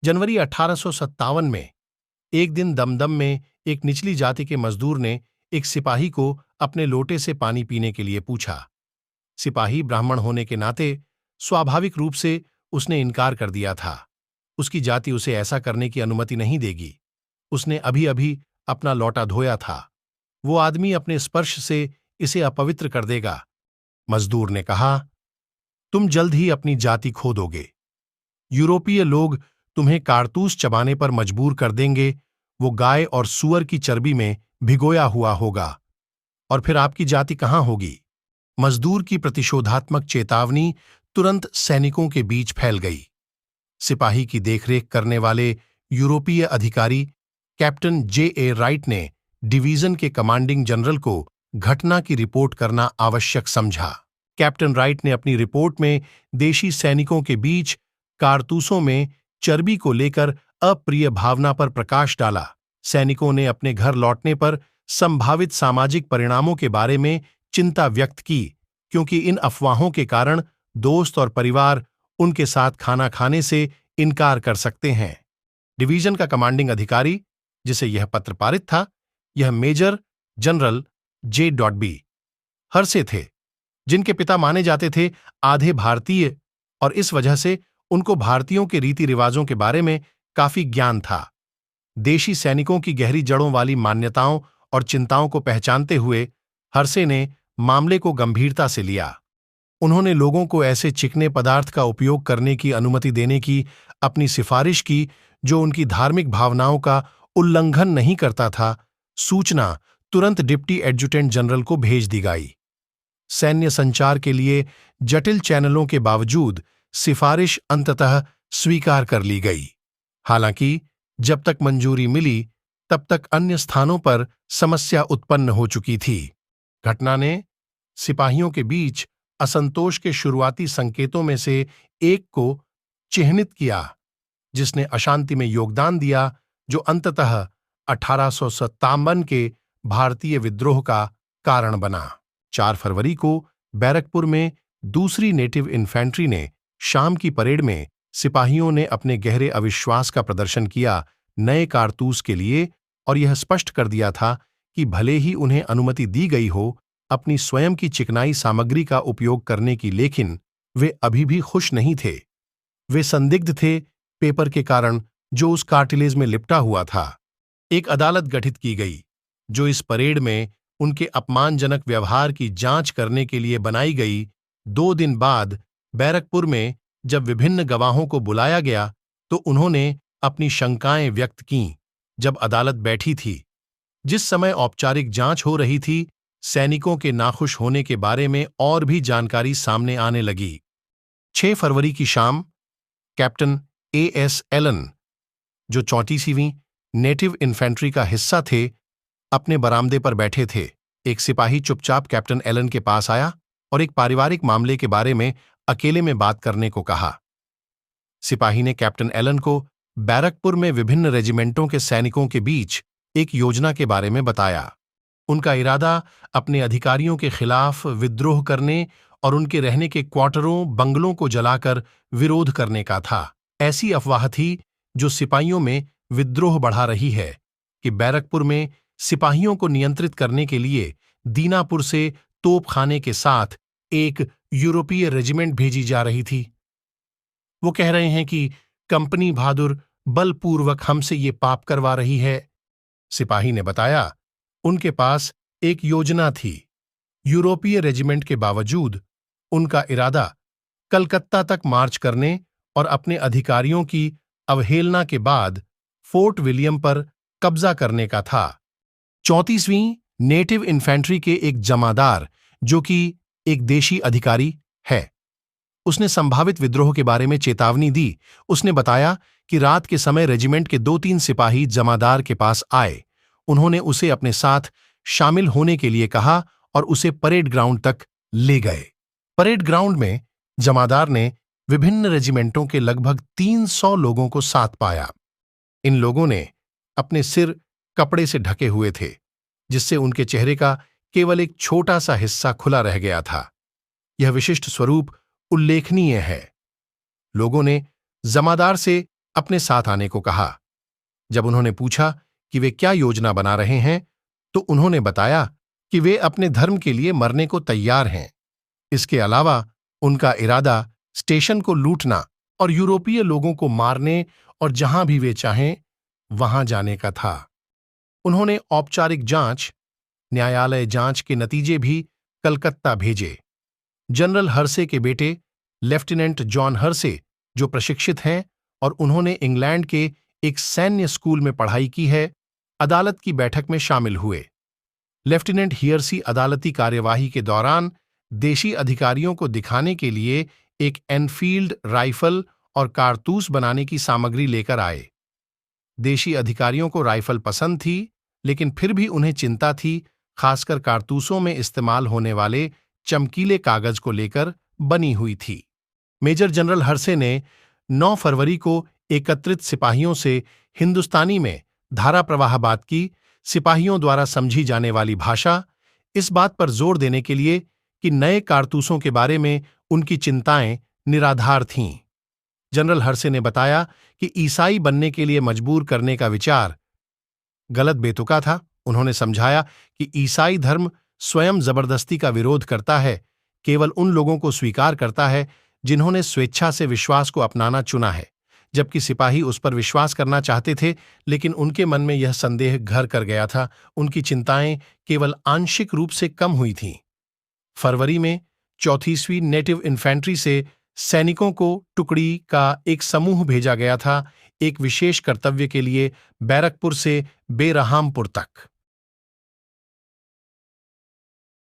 जनवरी 1857 में एक दिन दमदम में एक निचली जाति के मजदूर ने एक सिपाही को अपने लोटे से पानी पीने के लिए पूछा। सिपाही ब्राह्मण होने के नाते स्वाभाविक रूप से उसने इनकार कर दिया था। उसकी जाति उसे ऐसा करने की अनुमति नहीं देगी। उसने अभी अभी अपना लौटा धोया था। वो आदमी अपने स्पर्श से इसे अपवित्र कर देगा। मजदूर ने कहा, तुम जल्द ही अपनी जाति खो दोगे। यूरोपीय लोग तुम्हें कारतूस चबाने पर मजबूर कर देंगे। वो गाय और सूअर की चर्बी में भिगोया हुआ होगा, और फिर आपकी जाति कहां होगी। मजदूर की प्रतिशोधात्मक चेतावनी तुरंत सैनिकों के बीच फैल गई। सिपाही की देखरेख करने वाले यूरोपीय अधिकारी कैप्टन J.A. राइट ने डिवीजन के कमांडिंग जनरल को घटना की रिपोर्ट करना आवश्यक समझा। कैप्टन राइट ने अपनी रिपोर्ट में देशी सैनिकों के बीच कारतूसों में चर्बी को लेकर अप्रिय भावना पर प्रकाश डाला। सैनिकों ने अपने घर लौटने पर संभावित सामाजिक परिणामों के बारे में चिंता व्यक्त की, क्योंकि इन अफवाहों के कारण दोस्त और परिवार उनके साथ खाना खाने से इनकार कर सकते हैं। डिवीजन का कमांडिंग अधिकारी जिसे यह पत्र पारित था, यह मेजर जनरल J.B. हर्से थे, जिनके पिता माने जाते थे आधे भारतीय, और इस वजह से उनको भारतीयों के रीति रिवाजों के बारे में काफी ज्ञान था। देशी सैनिकों की गहरी जड़ों वाली मान्यताओं और चिंताओं को पहचानते हुए हर्से ने मामले को गंभीरता से लिया। उन्होंने लोगों को ऐसे चिकने पदार्थ का उपयोग करने की अनुमति देने की अपनी सिफारिश की जो उनकी धार्मिक भावनाओं का उल्लंघन नहीं करता था। सूचना तुरंत डिप्टी एडजुटेंट जनरल को भेज दी गई। सैन्य संचार के लिए जटिल चैनलों के बावजूद सिफारिश अंततः स्वीकार कर ली गई। हालांकि जब तक मंजूरी मिली तब तक अन्य स्थानों पर समस्या उत्पन्न हो चुकी थी। घटना ने सिपाहियों के बीच असंतोष के शुरुआती संकेतों में से एक को चिह्नित किया, जिसने अशांति में योगदान दिया, जो अंततः 1857 के भारतीय विद्रोह का कारण बना। 4 फरवरी को बैरकपुर में दूसरी नेटिव इन्फेंट्री ने शाम की परेड में सिपाहियों ने अपने गहरे अविश्वास का प्रदर्शन किया नए कारतूस के लिए, और यह स्पष्ट कर दिया था कि भले ही उन्हें अनुमति दी गई हो अपनी स्वयं की चिकनाई सामग्री का उपयोग करने की, लेकिन वे अभी भी खुश नहीं थे। वे संदिग्ध थे पेपर के कारण जो उस कार्टिलेज में लिपटा हुआ था। एक अदालत गठित की गई जो इस परेड में उनके अपमानजनक व्यवहार की जांच करने के लिए बनाई गई। 2 दिन बाद बैरकपुर में जब विभिन्न गवाहों को बुलाया गया तो उन्होंने अपनी शंकाएं व्यक्त कीं। जब अदालत बैठी थी, जिस समय औपचारिक जांच हो रही थी, सैनिकों के नाखुश होने के बारे में और भी जानकारी सामने आने लगी। 6 फरवरी की शाम कैप्टन A.S. एलन, जो 34वीं नेटिव इन्फेंट्री का हिस्सा थे, अपने बरामदे पर बैठे थे। एक सिपाही चुपचाप कैप्टन एलन के पास आया और एक पारिवारिक मामले के बारे में अकेले में बात करने को कहा। सिपाही ने कैप्टन एलन को बैरकपुर में विभिन्न रेजिमेंटों के सैनिकों के बीच एक योजना के बारे में बताया। उनका इरादा अपने अधिकारियों के खिलाफ विद्रोह करने और उनके रहने के क्वार्टरों, बंगलों को जलाकर विरोध करने का था। ऐसी अफवाह थी जो सिपाहियों में विद्रोह बढ़ा रही है कि बैरकपुर में सिपाहियों को नियंत्रित करने के लिए दीनापुर से तोपखाने के साथ एक यूरोपीय रेजिमेंट भेजी जा रही थी। वो कह रहे हैं कि कंपनी बहादुर बलपूर्वक हमसे ये पाप करवा रही है। सिपाही ने बताया, उनके पास एक योजना थी। यूरोपीय रेजिमेंट के बावजूद उनका इरादा कलकत्ता तक मार्च करने और अपने अधिकारियों की अवहेलना के बाद फोर्ट विलियम पर कब्जा करने का था। 34वीं नेटिव इन्फेंट्री के एक जमादार, जो कि एक देशी अधिकारी है, उसने संभावित विद्रोह के बारे में चेतावनी दी। उसने बताया कि रात के समय रेजिमेंट के 2-3 सिपाही जमादार के पास आए। उन्होंने उसे अपने साथ शामिल होने के लिए कहा और उसे परेड ग्राउंड तक ले गए। परेड ग्राउंड में जमादार ने विभिन्न रेजिमेंटों के लगभग 300 लोगों को साथ पाया। इन लोगों ने अपने सिर कपड़े से ढके हुए थे, जिससे उनके चेहरे का केवल एक छोटा सा हिस्सा खुला रह गया था। यह विशिष्ट स्वरूप उल्लेखनीय है। लोगों ने जमादार से अपने साथ आने को कहा। जब उन्होंने पूछा कि वे क्या योजना बना रहे हैं, तो उन्होंने बताया कि वे अपने धर्म के लिए मरने को तैयार हैं। इसके अलावा उनका इरादा स्टेशन को लूटना और यूरोपीय लोगों को मारने और जहां भी वे चाहें वहां जाने का था। उन्होंने औपचारिक जांच, न्यायालय जांच के नतीजे भी कलकत्ता भेजे। जनरल हर्से के बेटे लेफ्टिनेंट जॉन हर्से, जो प्रशिक्षित हैं और उन्होंने इंग्लैंड के एक सैन्य स्कूल में पढ़ाई की है, अदालत की बैठक में शामिल हुए। लेफ्टिनेंट हियर्सी अदालती कार्यवाही के दौरान देशी अधिकारियों को दिखाने के लिए एक एनफील्ड राइफल और कारतूस बनाने की सामग्री लेकर आए। देशी अधिकारियों को राइफल पसंद थी, लेकिन फिर भी उन्हें चिंता थी, खासकर कारतूसों में इस्तेमाल होने वाले चमकीले कागज को लेकर बनी हुई थी। मेजर जनरल हर्से ने 9 फरवरी को एकत्रित सिपाहियों से हिंदुस्तानी में धारा प्रवाह बात की, सिपाहियों द्वारा समझी जाने वाली भाषा, इस बात पर जोर देने के लिए कि नए कारतूसों के बारे में उनकी चिंताएं निराधार थीं। जनरल हर्से ने बताया कि ईसाई बनने के लिए मजबूर करने का विचार गलत बेतुका था। उन्होंने समझाया कि ईसाई धर्म स्वयं जबरदस्ती का विरोध करता है, केवल उन लोगों को स्वीकार करता है जिन्होंने स्वेच्छा से विश्वास को अपनाना चुना है, जबकि सिपाही उस पर विश्वास करना चाहते थे, लेकिन उनके मन में यह संदेह घर कर गया था। उनकी चिंताएं केवल आंशिक रूप से कम हुई थीं। फरवरी में 34वीं नेटिव इन्फेंट्री से सैनिकों को टुकड़ी का एक समूह भेजा गया था, एक विशेष कर्तव्य के लिए बैरकपुर से बेरहामपुर तक।